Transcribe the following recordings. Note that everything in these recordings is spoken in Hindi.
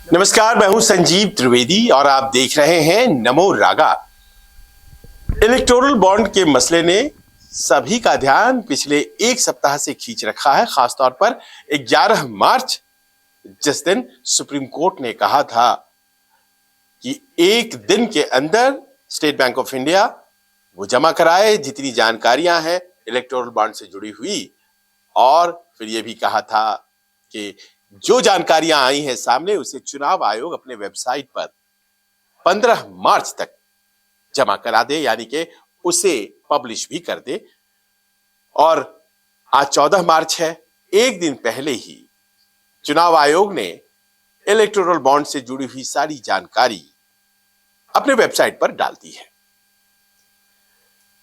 नमस्कार, मैं हूं संजीव त्रिवेदी और आप देख रहे हैं नमो रागा। इलेक्टोरल बॉन्ड के मसले ने सभी का ध्यान पिछले एक सप्ताह से खींच रखा है, खासतौर पर 11 मार्च, जिस दिन सुप्रीम कोर्ट ने कहा था कि एक दिन के अंदर स्टेट बैंक ऑफ इंडिया वो जमा कराए जितनी जानकारियां हैं इलेक्टोरल बॉन्ड से जुड़ी हुई, और फिर ये भी कहा था कि जो जानकारियां आई हैं सामने उसे चुनाव आयोग अपने वेबसाइट पर 15 मार्च तक जमा करा दे, यानी कि उसे पब्लिश भी कर दे। और आज 14 मार्च है, एक दिन पहले ही चुनाव आयोग ने इलेक्टोरल बॉन्ड से जुड़ी हुई सारी जानकारी अपने वेबसाइट पर डाल दी है।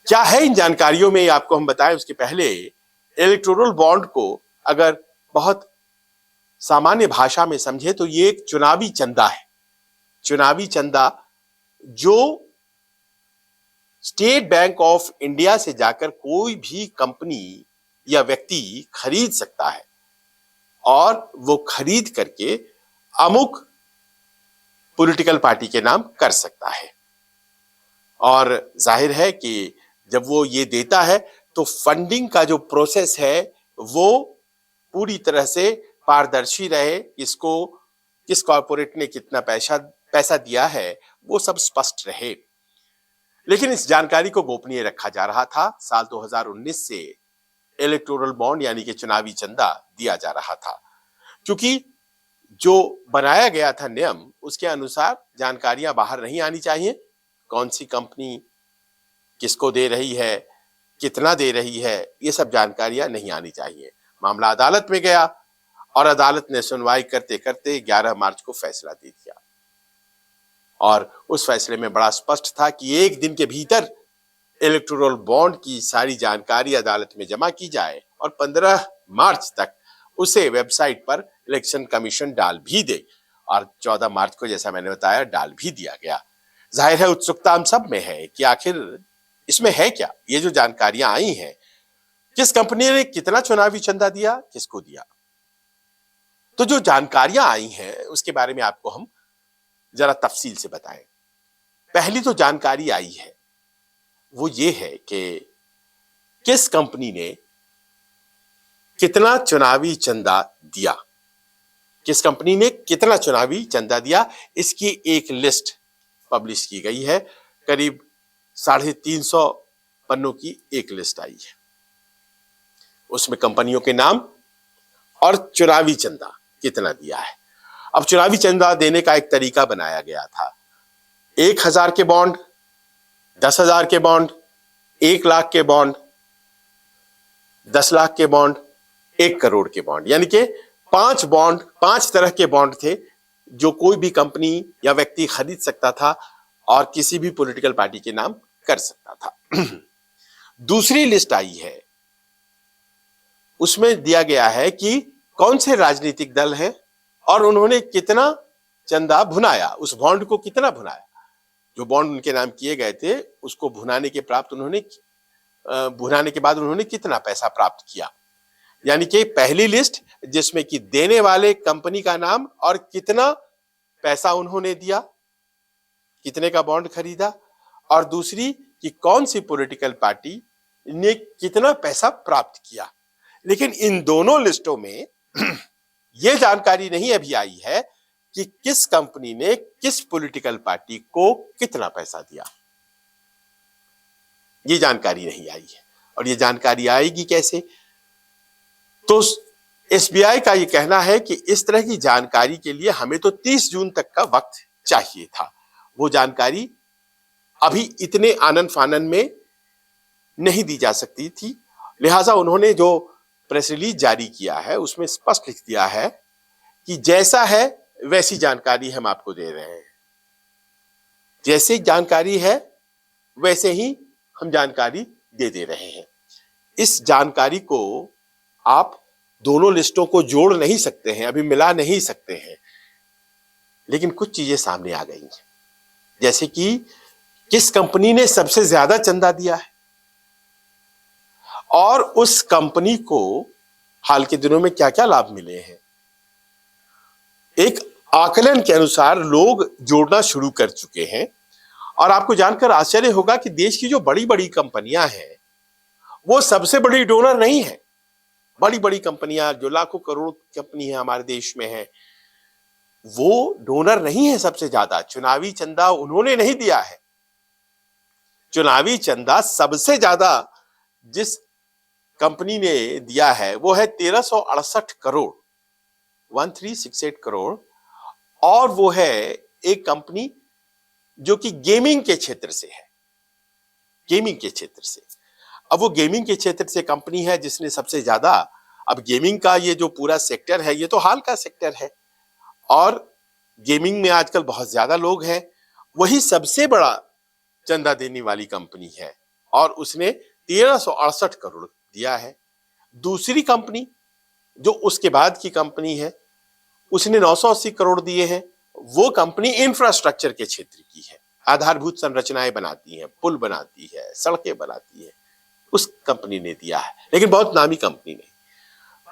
क्या है इन जानकारियों में, आपको हम बताएं उसके पहले इलेक्टोरल बॉन्ड को अगर बहुत सामान्य भाषा में समझे तो ये एक चुनावी चंदा है। चुनावी चंदा जो स्टेट बैंक ऑफ इंडिया से जाकर कोई भी कंपनी या व्यक्ति खरीद सकता है और वो खरीद करके अमुक पॉलिटिकल पार्टी के नाम कर सकता है। और जाहिर है कि जब वो ये देता है तो फंडिंग का जो प्रोसेस है वो पूरी तरह से पारदर्शी रहे, इसको किस कॉर्पोरेट ने कितना पैसा दिया है वो सब स्पष्ट रहे। लेकिन इस जानकारी को गोपनीय रखा जा रहा था। साल 2019 से इलेक्टोरल बॉन्ड यानी कि चुनावी चंदा दिया जा रहा था, क्योंकि जो बनाया गया था नियम उसके अनुसार जानकारियां बाहर नहीं आनी चाहिए। कौन सी कंपनी किसको दे रही है, कितना दे रही है, ये सब जानकारियां नहीं आनी चाहिए। मामला अदालत में गया और अदालत ने सुनवाई करते करते 11 मार्च को फैसला दे दिया, और उस फैसले में बड़ा स्पष्ट था कि एक दिन के भीतर इलेक्टोरल बॉन्ड की सारी जानकारी अदालत में जमा की जाए और 15 मार्च तक उसे वेबसाइट पर इलेक्शन कमीशन डाल भी दे। और 14 मार्च को, जैसा मैंने बताया, डाल भी दिया गया। जाहिर है उत्सुकता हम सब में है कि आखिर इसमें है क्या। ये जो जानकारियां आई हैं, किस कंपनी ने कितना चुनावी चंदा दिया, किसको दिया, तो जो जानकारियां आई हैं उसके बारे में आपको हम जरा तफसील से बताएं। पहली तो जानकारी आई है वो ये है कि किस कंपनी ने कितना चुनावी चंदा दिया। किस कंपनी ने कितना चुनावी चंदा दिया, इसकी एक लिस्ट पब्लिश की गई है। करीब 350 पन्नों की एक लिस्ट आई है। उसमें कंपनियों के नाम और चुनावी चंदा कितना दिया है। अब चुनावी चंदा देने का एक तरीका बनाया गया था। 1000 के बॉन्ड, 10,000 के बॉन्ड, 1 लाख के बॉन्ड, 10 लाख के बॉन्ड, 1 करोड़ के बॉन्ड, यानी कि 5 बॉन्ड, 5 तरह के बॉन्ड थे जो कोई भी कंपनी या व्यक्ति खरीद सकता था और किसी भी पॉलिटिकल पार्टी के नाम कर सकता था। दूसरी लिस्ट आई है, उसमें दिया गया है कि कौन से राजनीतिक दल हैं और उन्होंने कितना चंदा भुनाया, उस बॉन्ड को कितना भुनाया। जो बॉन्ड उनके नाम किए गए थे उसको भुनाने के बाद उन्होंने कितना पैसा प्राप्त किया। यानी कि पहली लिस्ट जिसमें कि देने वाले कंपनी का नाम और कितना पैसा उन्होंने दिया, कितने का बॉन्ड खरीदा, और दूसरी कि कौन सी पॉलिटिकल पार्टी ने कितना पैसा प्राप्त किया। लेकिन इन दोनों लिस्टों में यह जानकारी नहीं अभी आई है कि किस कंपनी ने किस पॉलिटिकल पार्टी को कितना पैसा दिया। ये जानकारी नहीं आई है, और ये जानकारी आएगी कैसे। तो एसबीआई का ये कहना है कि इस तरह की जानकारी के लिए हमें तो 30 जून तक का वक्त चाहिए था। वो जानकारी अभी इतने आनन फानन में नहीं दी जा सकती थी। लिहाजा उन्होंने जो प्रेस रिलीज जारी किया है उसमें स्पष्ट लिख दिया है कि जैसा है वैसी जानकारी हम आपको दे रहे हैं। जैसे जानकारी है वैसे ही हम जानकारी दे रहे हैं। इस जानकारी को आप दोनों लिस्टों को जोड़ नहीं सकते हैं, अभी मिला नहीं सकते हैं, लेकिन कुछ चीजें सामने आ गई हैं। जैसे कि किस कंपनी ने सबसे ज्यादा चंदा दिया है और उस कंपनी को हाल के दिनों में क्या क्या लाभ मिले हैं। एक आकलन के अनुसार लोग जोड़ना शुरू कर चुके हैं। और आपको जानकर आश्चर्य होगा कि देश की जो बड़ी बड़ी कंपनियां हैं वो सबसे बड़ी डोनर नहीं है। बड़ी बड़ी कंपनियां जो लाखों करोड़ कंपनी है हमारे देश में है, वो डोनर नहीं है सबसे ज्यादा। चुनावी चंदा उन्होंने नहीं दिया है। चुनावी चंदा सबसे ज्यादा जिस कंपनी ने दिया है वो है 1368 करोड़, 1368 करोड़। और वो है एक कंपनी जो कि गेमिंग के क्षेत्र से है, गेमिंग के क्षेत्र से। अब वो गेमिंग के क्षेत्र से कंपनी है जिसने सबसे ज्यादा, अब गेमिंग का ये जो पूरा सेक्टर है ये तो हाल का सेक्टर है और गेमिंग में आजकल बहुत ज्यादा लोग हैं, वही सबसे बड़ा चंदा देने वाली कंपनी है और उसने 1368 करोड़ दिया है। दूसरी कंपनी जो उसके बाद की कंपनी है उसने 980 करोड़ दिए हैं। वो कंपनी इंफ्रास्ट्रक्चर के क्षेत्र की है, आधारभूत संरचनाएं बनाती है, पुल बनाती है, सड़कें बनाती है, उस कंपनी ने दिया है। लेकिन बहुत नामी कंपनी नहीं,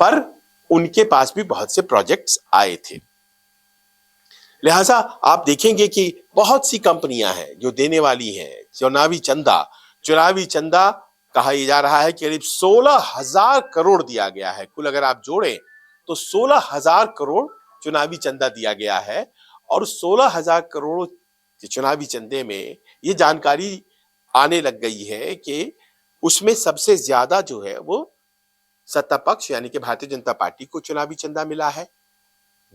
पर उनके पास भी बहुत से प्रोजेक्ट्स आए थे। लिहाजा आप देखेंगे कि बहुत सी कंपनियां हैं जो देने वाली हैं चुनावी चंदा। चुनावी चंदा कहा जा रहा है कि करीब 16,000 करोड़ दिया गया है। कुल अगर आप जोड़ें तो 16,000 करोड़ चुनावी चंदा दिया गया है। और 16,000 करोड़ के चुनावी चंदे में ये जानकारी आने लग गई है कि उसमें सबसे ज्यादा जो है वो सत्ता पक्ष यानी कि भारतीय जनता पार्टी को चुनावी चंदा मिला है।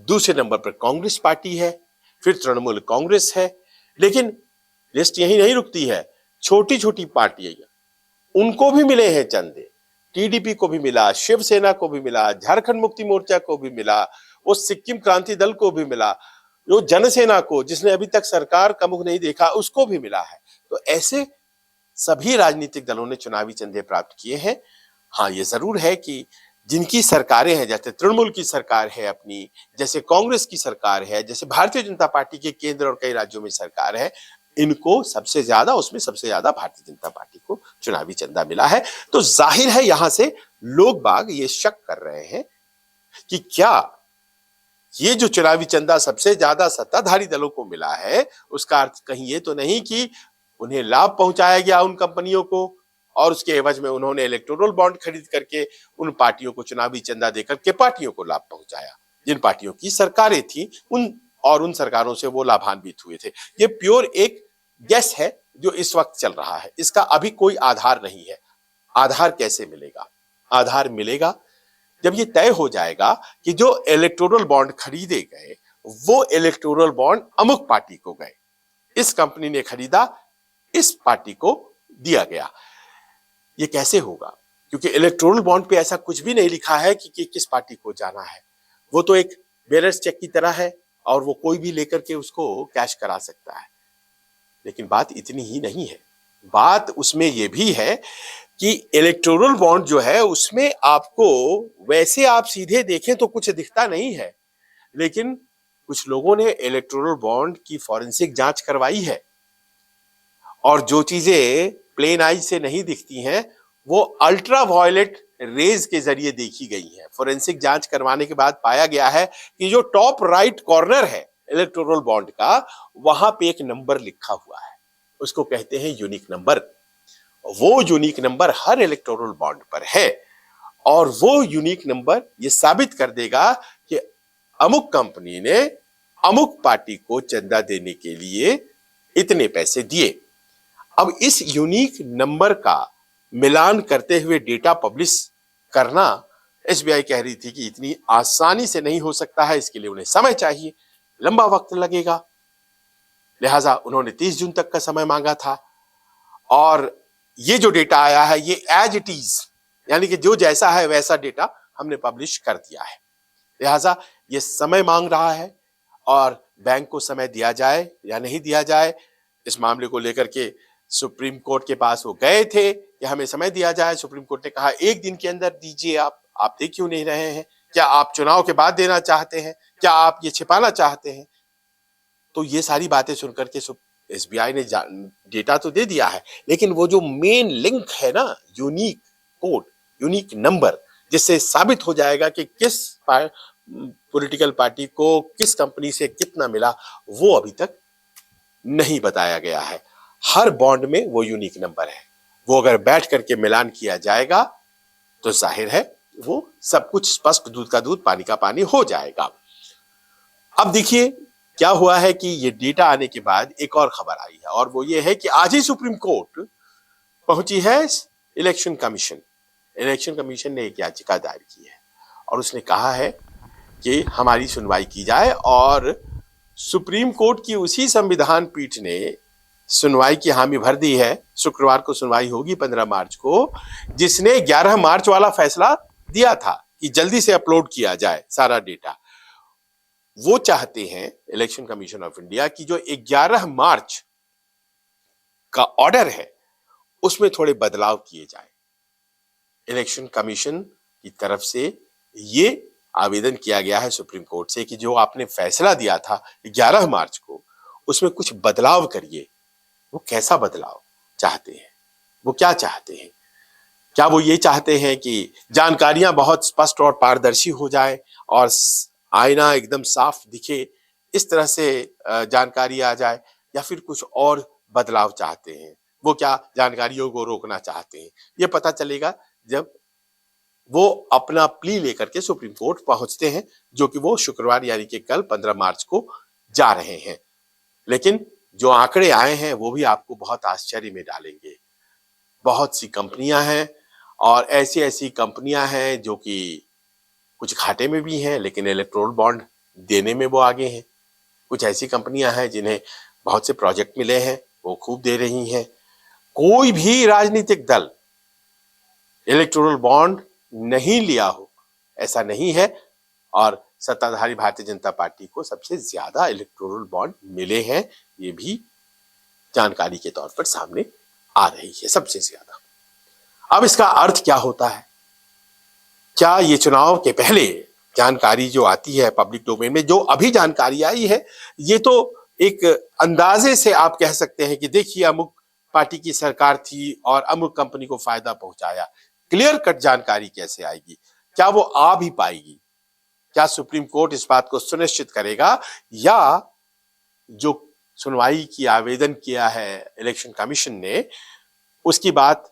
दूसरे नंबर पर कांग्रेस पार्टी है, फिर तृणमूल कांग्रेस है। लेकिन लिस्ट यही नहीं रुकती है, छोटी छोटी पार्टियां उनको भी मिले हैं चंदे। टीडीपी को भी मिला, शिवसेना को भी मिला, झारखंड मुक्ति मोर्चा को भी मिला, वो सिक्किम क्रांति दल को भी मिला, जो जनसेना को जिसने अभी तक सरकार का मुख नहीं देखा उसको भी मिला है। तो ऐसे सभी राजनीतिक दलों ने चुनावी चंदे प्राप्त किए हैं। हाँ, ये जरूर है कि जिनकी सरकारें हैं, जैसे तृणमूल की सरकार है अपनी, जैसे कांग्रेस की सरकार है, जैसे भारतीय जनता पार्टी के केंद्र और कई राज्यों में सरकार है, इनको सबसे ज्यादा, उसमें सबसे ज्यादा भारतीय जनता पार्टी को चुनावी चंदा मिला है। तो जाहिर है यहां से लोग बाग ये शक कर रहे हैं कि क्या ये जो चुनावी चंदा सबसे ज्यादा सत्ताधारी दलों को मिला है उसका अर्थ कहीं ये तो नहीं कि उन्हें लाभ पहुंचाया गया उन कंपनियों को और उसके एवज में उन्होंने इलेक्टोरल बॉन्ड खरीद करके उन पार्टियों को चुनावी चंदा देकर के पार्टियों को लाभ पहुंचाया जिन पार्टियों की सरकारें थी उन सरकारों से वो लाभान्वित हुए थे। ये प्योर एक गैस है जो इस वक्त चल रहा है, इसका अभी कोई आधार नहीं है। आधार कैसे मिलेगा? आधार मिलेगा जब ये तय हो जाएगा कि जो इलेक्टोरल बॉन्ड खरीदे गए वो इलेक्टोरल बॉन्ड अमुक पार्टी को गए, इस कंपनी ने खरीदा, इस पार्टी को दिया गया। ये कैसे होगा? क्योंकि इलेक्टोरल बॉन्ड पे ऐसा कुछ भी नहीं लिखा है कि किस पार्टी को जाना है। वो तो एक बेरस चेक की तरह है और वो कोई भी लेकर के उसको कैश करा सकता है। लेकिन बात इतनी ही नहीं है, बात उसमें ये भी है कि इलेक्टोरल बॉन्ड जो है उसमें आपको वैसे आप सीधे देखें तो कुछ दिखता नहीं है, लेकिन कुछ लोगों ने इलेक्टोरल बॉन्ड की फॉरेंसिक जांच करवाई है और जो चीजें प्लेन आई से नहीं दिखती हैं वो अल्ट्रा वायलेट रेज के जरिए देखी गई हैं। फॉरेंसिक जांच करवाने के बाद पाया गया है कि जो टॉप राइट कॉर्नर है इलेक्टोरल बॉन्ड का, वहां पे एक नंबर लिखा हुआ है, उसको कहते हैं यूनिक नंबर। वो यूनिक नंबर हर इलेक्टोरल बॉन्ड पर है और वो यूनिक नंबर ये साबित कर देगा कि अमुक कंपनी ने अमुक पार्टी को चंदा देने के लिए इतने पैसे दिए। अब इस यूनिक नंबर का मिलान करते हुए डेटा पब्लिश करना एसबीआई कह रही थी कि इतनी आसानी से नहीं हो सकता है, इसके लिए उन्हें समय चाहिए, लंबा वक्त लगेगा। लिहाजा उन्होंने 30 जून तक का समय मांगा था और ये जो डेटा आया है ये एज इट इज, यानी कि जो जैसा है वैसा डेटा हमने पब्लिश कर दिया है। लिहाजा ये समय मांग रहा है और बैंक को समय दिया जाए या नहीं दिया जाए, इस मामले को लेकर के सुप्रीम कोर्ट के पास वो गए थे कि हमें समय दिया जाए। सुप्रीम कोर्ट ने कहा 1 दिन के अंदर दीजिए, आप दे क्यों नहीं रहे हैं? क्या आप चुनाव के बाद देना चाहते हैं? क्या आप ये छिपाना चाहते हैं? तो ये सारी बातें सुनकर के एसबीआई ने डेटा तो दे दिया है, लेकिन वो जो मेन लिंक है ना, यूनिक कोड, यूनिक नंबर, जिससे साबित हो जाएगा कि किस पॉलिटिकल पार्टी को किस कंपनी से कितना मिला वो अभी तक नहीं बताया गया है। हर बॉन्ड में वो यूनिक नंबर है, वो अगर बैठ करके मिलान किया जाएगा तो जाहिर है वो सब कुछ स्पष्ट, दूध का दूध पानी का पानी हो जाएगा। अब देखिए क्या हुआ है कि ये डेटा आने के बाद एक और खबर आई है, और वो ये है कि आज ही सुप्रीम कोर्ट पहुंची है इलेक्शन कमीशन। इलेक्शन कमीशन ने एक याचिका दायर की है और उसने कहा है कि हमारी सुनवाई की जाए, और सुप्रीम कोर्ट की उसी संविधान पीठ ने सुनवाई की हामी भर दी है। शुक्रवार को सुनवाई होगी 15 मार्च को, जिसने 11 मार्च वाला फैसला दिया था कि जल्दी से अपलोड किया जाए सारा डेटा। वो चाहते हैं इलेक्शन कमीशन ऑफ इंडिया की जो 11 मार्च का ऑर्डर है उसमें थोड़े बदलाव किए जाए। इलेक्शन कमीशन की तरफ से ये आवेदन किया गया है सुप्रीम कोर्ट से कि जो आपने फैसला दिया था 11 मार्च को उसमें कुछ बदलाव करिए। वो कैसा बदलाव चाहते हैं, वो क्या चाहते हैं? क्या वो ये चाहते हैं कि जानकारियां बहुत स्पष्ट और पारदर्शी हो जाए और आईना एकदम साफ दिखे, इस तरह से जानकारी आ जाए, या फिर कुछ और बदलाव चाहते हैं? वो क्या जानकारियों को रोकना चाहते हैं? ये पता चलेगा जब वो अपना प्ली लेकर के सुप्रीम कोर्ट पहुंचते हैं, जो कि वो शुक्रवार यानी कि कल 15 मार्च को जा रहे हैं। लेकिन जो आंकड़े आए हैं वो भी आपको बहुत आश्चर्य में डालेंगे। बहुत सी कंपनियां हैं और ऐसी ऐसी कंपनियां हैं जो कि कुछ घाटे में भी हैं, लेकिन इलेक्टोरल बॉन्ड देने में वो आगे हैं। कुछ ऐसी कंपनियां हैं जिन्हें बहुत से प्रोजेक्ट मिले हैं, वो खूब दे रही हैं। कोई भी राजनीतिक दल इलेक्टोरल बॉन्ड नहीं लिया हो ऐसा नहीं है, और सत्ताधारी भारतीय जनता पार्टी को सबसे ज्यादा इलेक्टोरल बॉन्ड मिले हैं, ये भी जानकारी के तौर पर सामने आ रही है, सबसे ज्यादा। अब इसका अर्थ क्या होता है? क्या ये चुनाव के पहले जानकारी जो आती है पब्लिक डोमेन में, जो अभी जानकारी आई है, ये तो एक अंदाजे से आप कह सकते हैं कि देखिए अमुक पार्टी की सरकार थी और अमुक कंपनी को फायदा पहुंचाया। क्लियर कट जानकारी कैसे आएगी? क्या वो आ भी पाएगी? क्या सुप्रीम कोर्ट इस बात को सुनिश्चित करेगा, या जो सुनवाई की आवेदन किया है इलेक्शन कमीशन ने, उसकी बात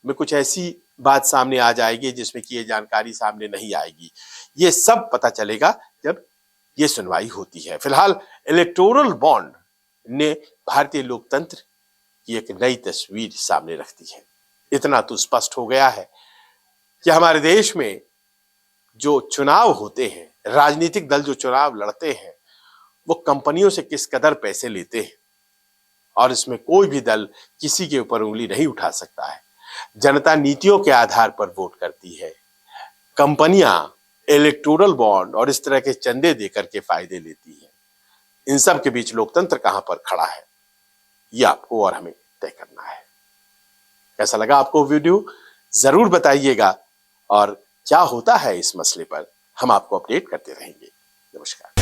में कुछ ऐसी बात सामने आ जाएगी जिसमें कि ये जानकारी सामने नहीं आएगी? ये सब पता चलेगा जब ये सुनवाई होती है। फिलहाल इलेक्टोरल बॉन्ड ने भारतीय लोकतंत्र की एक नई तस्वीर सामने रखती है। इतना तो स्पष्ट हो गया है कि हमारे देश में जो चुनाव होते हैं, राजनीतिक दल जो चुनाव लड़ते हैं, वो कंपनियों से किस कदर पैसे लेते हैं, और इसमें कोई भी दल किसी के ऊपर उंगली नहीं उठा सकता है। जनता नीतियों के आधार पर वोट करती है। कंपनियां इलेक्टोरल बॉन्ड और इस तरह के चंदे देकर के फायदे लेती हैं। इन सब के बीच लोकतंत्र कहां पर खड़ा है, ये आपको और हमें तय करना है। कैसा लगा आपको वीडियो जरूर बताइएगा, और क्या होता है इस मसले पर हम आपको अपडेट करते रहेंगे। नमस्कार।